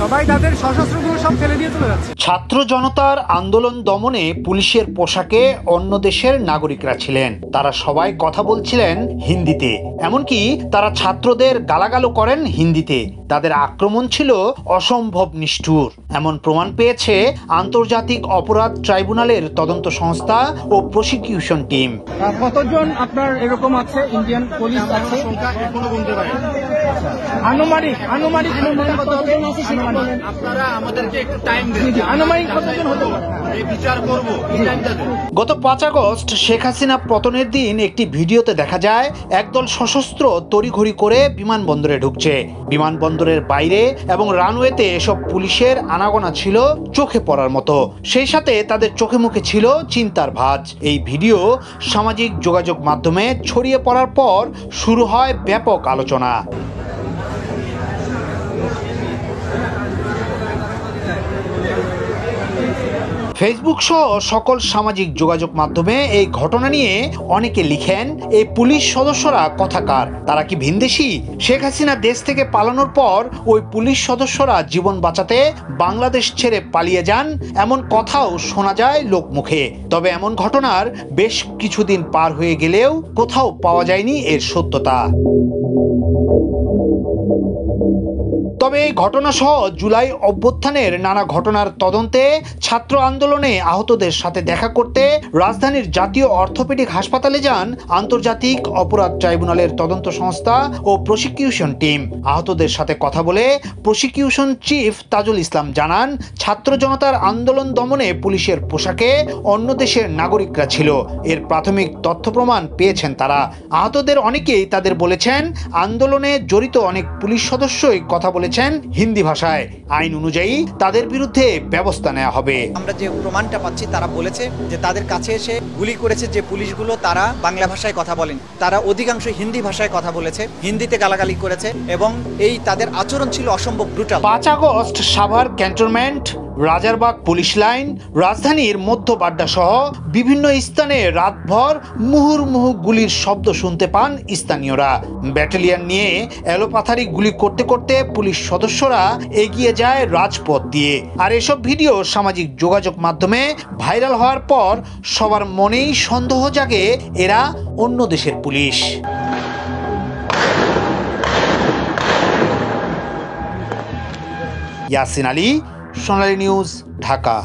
সবাই তাদের সশস্ত্রগুলো সব ফেলে দিয়ে চলে যাচ্ছে। ছাত্র জনতার আন্দোলন দমনে পুলিশের পোশাকে অন্য দেশের নাগরিকরা ছিলেন। তারা সবাই কথা বলছিলেন হিন্দিতে, এমনকি তারা ছাত্রদের গালাগালো করেন হিন্দিতে। তাদের আক্রমণ ছিল অসম্ভব নিষ্ঠুর, এমন প্রমাণ পেয়েছে আন্তর্জাতিক অপরাধ ট্রাইব্যুনালের তদন্ত সংস্থা ও প্রসিকিউশন টিম। কতজন আপনার এরকম আছে ইন্ডিয়ান পুলিশ আছে? আনুমানিক আপনারা আমাদেরকে একটু টাইম দিন, আনুমানিক কতজন হতে পারে বিচার করব। গত 5 আগস্ট শেখ হাসিনা পতনের দিন একটি ভিডিওতে দেখা যায় একদল সশস্ত্র তড়িঘড়ি করে বিমানবন্দরে ঢুকছে। বিমানবন্দরের বাইরে এবং রানওয়েতে এসব পুলিশের আনাগোনা ছিল চোখে পড়ার মতো। সেই সাথে তাদের চোখে মুখে ছিল চিন্তার ভাঁজ। এই ভিডিও সামাজিক যোগাযোগ মাধ্যমে ছড়িয়ে পড়ার পর শুরু হয় ব্যাপক আলোচনা। ফেসবুক সহ সকল সামাজিক যোগাযোগ মাধ্যমে এই ঘটনা নিয়ে অনেকে লিখেন, এই পুলিশ সদস্যরা কথাকার, তারা কি ভিনদেশি? শেখ হাসিনা দেশ থেকে পালানোর পর ওই পুলিশ সদস্যরা জীবন বাঁচাতে বাংলাদেশ ছেড়ে পালিয়ে যান, এমন কথাও শোনা যায় লোকমুখে। তবে এমন ঘটনার বেশ কিছুদিন পার হয়ে গেলেও কোথাও পাওয়া যায়নি এর সত্যতা। তবে এই ঘটনা সহ জুলাই অভ্যুত্থানের নানা ঘটনার তদন্তে, ছাত্র আন্দোলনে আহতদের সাথে দেখা করতে রাজধানীর জাতীয় অর্থোপেডিক হাসপাতালে যান আন্তর্জাতিক অপরাধ ট্রাইব্যুনালের তদন্ত সংস্থা ও প্রসিকিউশন টিম। আহতদের সাথে কথা বলে প্রসিকিউশন চিফ তাজুল ইসলাম জানান, ছাত্র জনতার আন্দোলন দমনে পুলিশের পোশাকে অন্য দেশের নাগরিকরা ছিল। এর প্রাথমিক তথ্য প্রমাণ পেয়েছেন তারা। আহতদের অনেকেই তাদের বলেছেন, আন্দোলনে জড়িত অনেক পুলিশ সদস্যই কথা বলেছেন হিন্দি ভাষায়। আইন অনুযায়ী তাদের বিরুদ্ধে ব্যবস্থা নেওয়া হবে। আমরা যে প্রমাণটা পাচ্ছি, তারা বলেছে যে তাদের কাছে এসে গুলি করেছে যে পুলিশগুলো, তারা বাংলা ভাষায় কথা বলেন, তারা অধিকাংশ হিন্দি ভাষায় কথা বলেছে, হিন্দিতে গালাগালি করেছে এবং এই তাদের আচরণ ছিল অসম্ভব brutal. 5 August Savar cantonment, Rajarbagh police line, রাজধানীর মধ্য বাড্ডা সহ বিভিন্ন স্থানে রাতভর মুহুর্মুহু গুলির শব্দ শুনতে পান স্থানীয়রা। ব্যাটালিয়ন নিয়ে এলোপাথারি গুলি করতে করতে পুলিশ সদস্যরা এগিয়ে যায় রাজপথ দিয়ে। আর এসব ভিডিও সামাজিক যোগাযোগ মাধ্যমে ভাইরাল হওয়ার পর সবার মনেই সন্দেহ জাগে এরা অন্য দেশের পুলিশ। ইয়াসিন আলী, সোনালী নিউজ, ঢাকা।